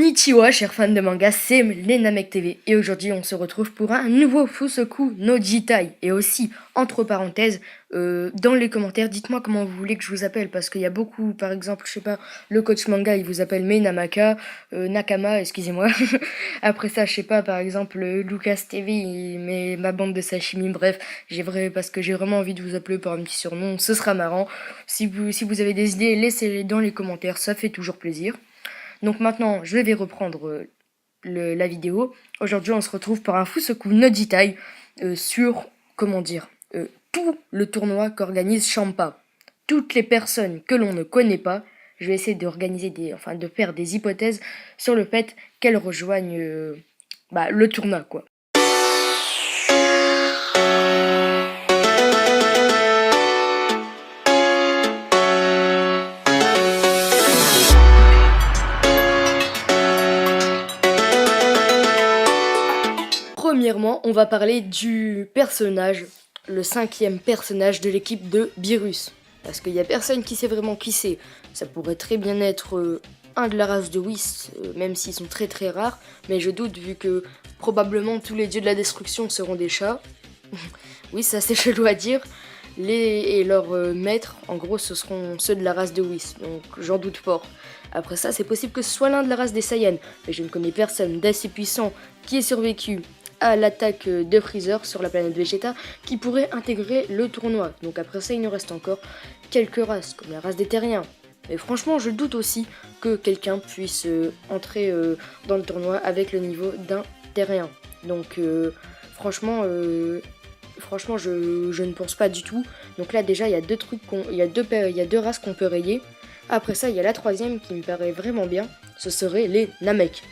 Konnichiwa, chers fans de manga, c'est les Namek TV et aujourd'hui on se retrouve pour un nouveau Fusoku no Jitai. Et aussi, entre parenthèses, dans les commentaires, dites-moi comment vous voulez que je vous appelle parce qu'il y a beaucoup, par exemple, je sais pas, le coach manga il vous appelle Namaka, Nakama, excusez-moi. Après ça, je sais pas, par exemple, Lucas TV il met ma bande de sashimi, bref, parce que j'ai vraiment envie de vous appeler par un petit surnom, ce sera marrant. Si vous avez des idées, laissez-les dans les commentaires, ça fait toujours plaisir. Donc maintenant, je vais reprendre la vidéo. Aujourd'hui, on se retrouve pour un Fusoku no Jitai sur, tout le tournoi qu'organise Champa. Toutes les personnes que l'on ne connaît pas, je vais essayer de faire des hypothèses sur le fait qu'elles rejoignent le tournoi, quoi. Premièrement, on va parler du personnage, le 5e personnage de l'équipe de Beerus. Parce qu'il n'y a personne qui sait vraiment qui c'est. Ça pourrait très bien être un de la race de Whis, même s'ils sont très très rares. Mais je doute vu que probablement tous les dieux de la destruction seront des chats. Oui, ça c'est chelou à dire. Et leurs maîtres, en gros, ce seront ceux de la race de Whis. Donc j'en doute fort. Après ça, c'est possible que ce soit l'un de la race des Saiyans. Mais je ne connais personne d'assez puissant qui ait survécu à l'attaque de Freezer sur la planète Vegeta qui pourrait intégrer le tournoi. Donc après ça, il nous reste encore quelques races, comme la race des Terriens. Mais franchement, je doute aussi que quelqu'un puisse entrer dans le tournoi avec le niveau d'un Terrien. Donc franchement, je ne pense pas du tout. Donc là déjà, il y a deux races qu'on peut rayer. Après ça, il y a la troisième qui me paraît vraiment bien. Ce serait les Namek.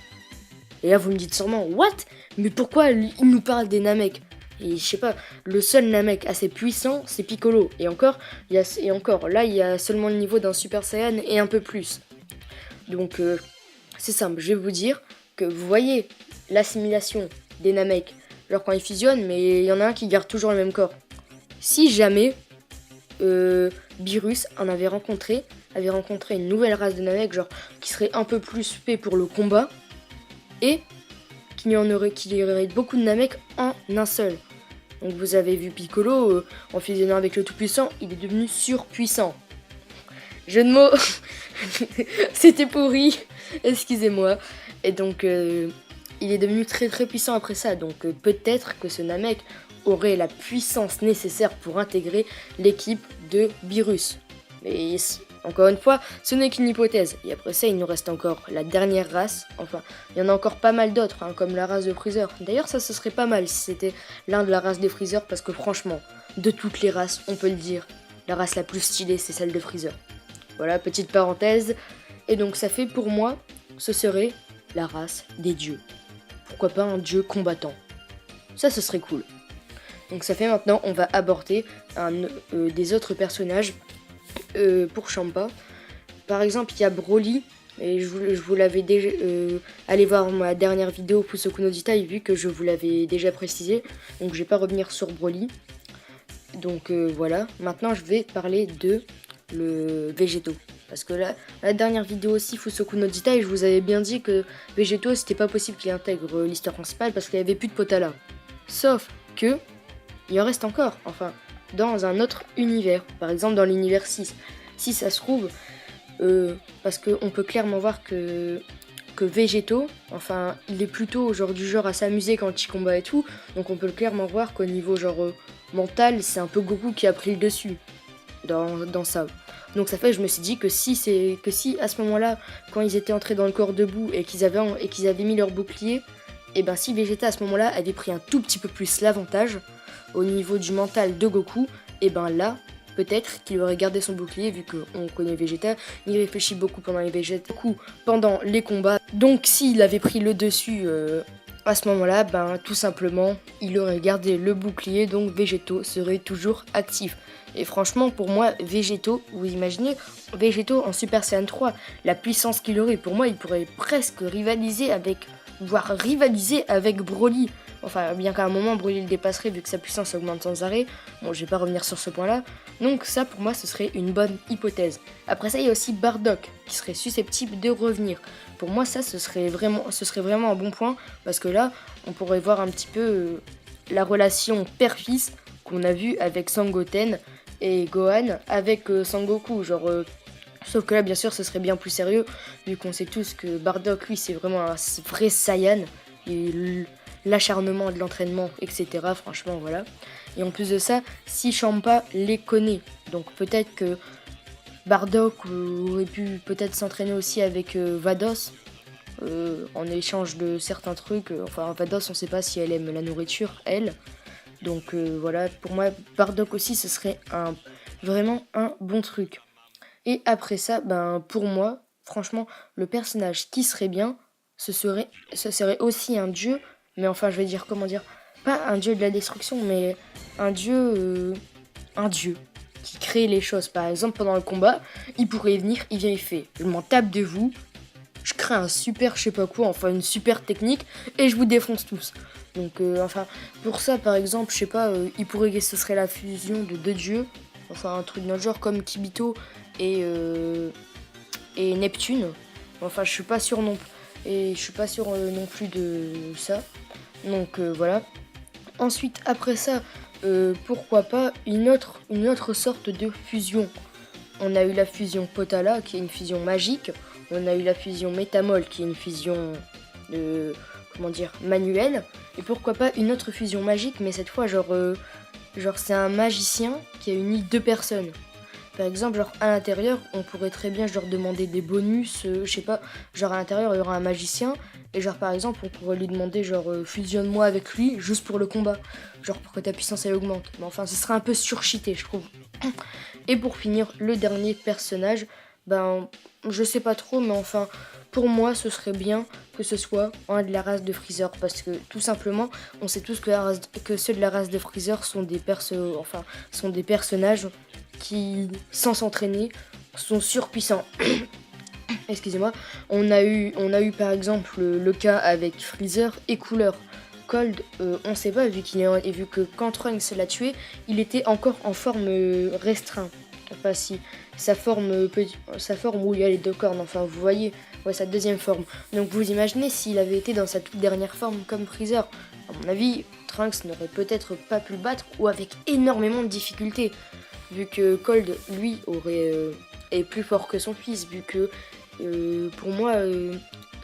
Et là, vous me dites sûrement, what? Mais pourquoi il nous parle des Namek? Et je sais pas, le seul Namek assez puissant, c'est Piccolo. Et encore, là, il y a seulement le niveau d'un Super Saiyan et un peu plus. Donc, c'est simple, je vais vous dire que vous voyez l'assimilation des Namek, genre quand ils fusionnent, mais il y en a un qui garde toujours le même corps. Si jamais Beerus avait rencontré une nouvelle race de Namek, genre qui serait un peu plus fait pour le combat, et qu'il y aurait beaucoup de Namek en un seul. Donc vous avez vu Piccolo, en fusionnant avec le Tout-Puissant, il est devenu surpuissant. Jeu de mots, c'était pourri, excusez-moi. Et donc il est devenu très très puissant après ça, donc peut-être que ce Namek aurait la puissance nécessaire pour intégrer l'équipe de Beerus. Mais encore une fois, ce n'est qu'une hypothèse. Et après ça, il nous reste encore la dernière race. Enfin, il y en a encore pas mal d'autres, comme la race de Freezer. D'ailleurs, ça, ce serait pas mal si c'était l'un de la race de Freezer, parce que franchement, de toutes les races, on peut le dire, la race la plus stylée, c'est celle de Freezer. Voilà, petite parenthèse. Et donc, ça fait pour moi, ce serait la race des dieux. Pourquoi pas un dieu combattant? Ça, ce serait cool. Donc, ça fait maintenant, on va aborder des autres personnages. Pour Champa. Par exemple, il y a Broly, et je vous l'avais déjà... allez voir ma dernière vidéo Fusoku no Jitai, vu que je vous l'avais déjà précisé, donc je vais pas revenir sur Broly. Donc voilà, maintenant je vais parler de le Végéto. Parce que là, la dernière vidéo aussi, Fusoku no Jitai, je vous avais bien dit que Végéto, c'était pas possible qu'il intègre l'histoire principale parce qu'il n'y avait plus de Potala. Sauf que, il en reste encore, enfin... dans un autre univers, par exemple dans l'univers 6. Si ça se trouve, parce qu'on peut clairement voir que Végéto, enfin, il est plutôt du genre à s'amuser quand il combat et tout, donc on peut clairement voir qu'au niveau mental, c'est un peu Goku qui a pris le dessus dans ça. Donc ça fait, je me suis dit que si à ce moment-là, quand ils étaient entrés dans le corps debout et qu'ils avaient mis leur bouclier, et ben si Vegeta à ce moment-là avait pris un tout petit peu plus l'avantage au niveau du mental de Goku, et ben là, peut-être qu'il aurait gardé son bouclier, vu qu'on connaît Vegeta, il réfléchit beaucoup pendant les combats. Donc s'il avait pris le dessus à ce moment-là, ben tout simplement, il aurait gardé le bouclier, donc Végéto serait toujours actif. Et franchement, pour moi, Végéto, vous imaginez, Végéto en Super Saiyan 3, la puissance qu'il aurait, pour moi, il pourrait presque rivaliser avec Broly. Enfin, bien qu'à un moment, Broly le dépasserait vu que sa puissance augmente sans arrêt. Bon, je vais pas revenir sur ce point-là. Donc ça, pour moi, ce serait une bonne hypothèse. Après ça, il y a aussi Bardock, qui serait susceptible de revenir. pour moi, ça, ce serait vraiment un bon point. Parce que là, on pourrait voir un petit peu la relation père-fils qu'on a vue avec Sangoten et Gohan avec Sangoku. Sauf que là, bien sûr, ce serait bien plus sérieux, vu qu'on sait tous que Bardock, lui, c'est vraiment un vrai Saiyan. Et l'acharnement de l'entraînement, etc. Franchement, voilà. Et en plus de ça, si Champa les connaît, donc peut-être que Bardock aurait pu peut-être s'entraîner aussi avec Vados, en échange de certains trucs. Enfin, Vados, on sait pas si elle aime la nourriture, elle. Donc voilà, pour moi, Bardock aussi, ce serait vraiment un bon truc. Et après ça, pour moi, franchement, le personnage qui serait bien, ce serait aussi un dieu, mais enfin, je vais dire, comment dire, pas un dieu de la destruction, mais un dieu qui crée les choses. Par exemple, pendant le combat, il pourrait venir, il vient, il fait, je m'en tape de vous, je crée un super, je sais pas quoi, enfin une super technique, et je vous défonce tous. Donc, enfin, pour ça, par exemple, je sais pas, ce serait la fusion de deux dieux, enfin un truc dans le genre comme Kibito et Neptune. Enfin, je suis pas sûr non plus de ça. Donc voilà. Ensuite, après ça, pourquoi pas une autre sorte de fusion. On a eu la fusion Potala, qui est une fusion magique. On a eu la fusion Métamol, qui est une fusion manuelle. Et pourquoi pas une autre fusion magique, mais cette fois, c'est un magicien qui a uni deux personnes. Par exemple, à l'intérieur, on pourrait très bien demander des bonus, je sais pas, à l'intérieur, il y aura un magicien, et par exemple, on pourrait lui demander, fusionne-moi avec lui, juste pour le combat, pour que ta puissance, elle augmente. Mais enfin, ce serait un peu surcheaté, je trouve. Et pour finir, le dernier personnage, je sais pas trop, mais enfin, pour moi, ce serait bien que ce soit un de la race de Freezer, parce que, tout simplement, on sait tous que ceux de la race de Freezer sont des personnages qui, sans s'entraîner, sont surpuissants. Excusez-moi. On a eu par exemple le cas avec Freezer et Cooler. Cold, on sait pas, vu que quand Trunks l'a tué, il était encore en forme restreinte. Enfin si, sa forme où il y a les deux cornes, enfin vous voyez, ouais, sa deuxième forme. Donc vous imaginez s'il avait été dans sa toute dernière forme comme Freezer. À mon avis, Trunks n'aurait peut-être pas pu le battre ou avec énormément de difficultés. Vu que Cold, lui, est plus fort que son fils, vu que, pour moi,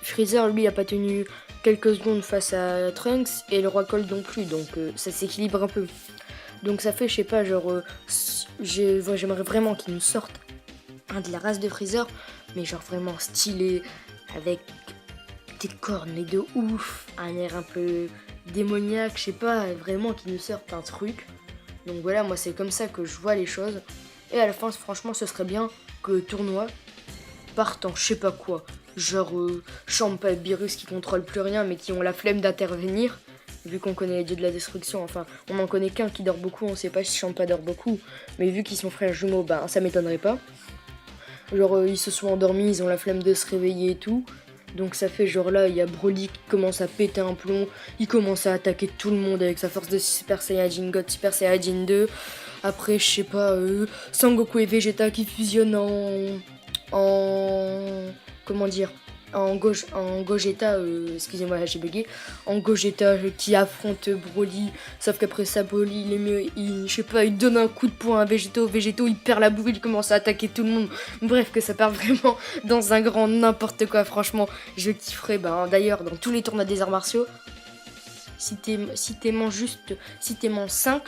Freezer, lui, a pas tenu quelques secondes face à Trunks, et le roi Cold non plus, donc ça s'équilibre un peu. Donc ça fait, je sais pas, j'aimerais vraiment qu'il nous sorte un de la race de Freezer, mais vraiment stylé, avec des cornes et de ouf, un air un peu démoniaque, je sais pas, vraiment qu'il nous sorte un truc. Donc voilà, moi c'est comme ça que je vois les choses. Et à la fin, franchement, ce serait bien que le tournoi parte en je sais pas quoi. Champa et Beerus qui contrôlent plus rien mais qui ont la flemme d'intervenir. Vu qu'on connaît les dieux de la destruction, enfin, on n'en connaît qu'un qui dort beaucoup, on sait pas si Champa dort beaucoup. Mais vu qu'ils sont frères jumeaux, ça m'étonnerait pas. Ils se sont endormis, ils ont la flemme de se réveiller et tout. Donc ça fait là, il y a Broly qui commence à péter un plomb, il commence à attaquer tout le monde avec sa force de Super Saiyajin God, Super Saiyajin 2. Après, je sais pas, Sangoku et Vegeta qui fusionnent en Gogeta, excusez-moi, j'ai bugué, en Gogeta qui affronte Broly, sauf qu'après ça, Broly, il donne un coup de poing à Végéto, il perd la bouffe, il commence à attaquer tout le monde, bref, que ça part vraiment dans un grand n'importe quoi, franchement, je kifferais, d'ailleurs, dans tous les tournois des arts martiaux, si t'es mans 5,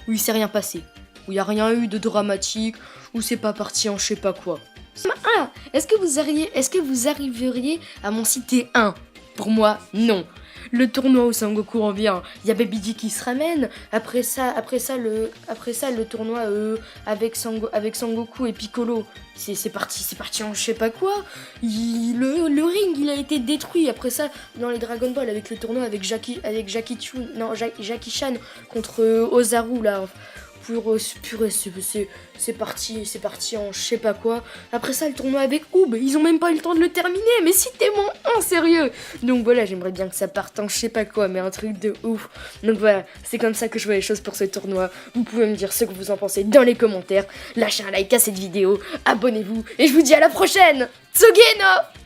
où il s'est rien passé, où il n'y a rien eu de dramatique, où c'est pas parti en je sais pas quoi. Est-ce que vous arriveriez à m'en citer un? Pour moi, non. Le tournoi où Sangoku revient, il y a Baby D qui se ramène. Après ça, le tournoi avec Sangoku et Piccolo, c'est parti en je sais pas quoi. Le ring, il a été détruit. Après ça, dans les Dragon Ball, avec le tournoi avec Jackie Chan contre Ozaru là. Purée, c'est parti en je sais pas quoi. Après ça, le tournoi avec Oob, ils ont même pas eu le temps de le terminer, mais si t'es mon sérieux. Donc voilà, j'aimerais bien que ça parte en je sais pas quoi, mais un truc de ouf. Donc voilà, c'est comme ça que je vois les choses pour ce tournoi. Vous pouvez me dire ce que vous en pensez dans les commentaires. Lâchez un like à cette vidéo, abonnez-vous, et je vous dis à la prochaine. Tsugeno!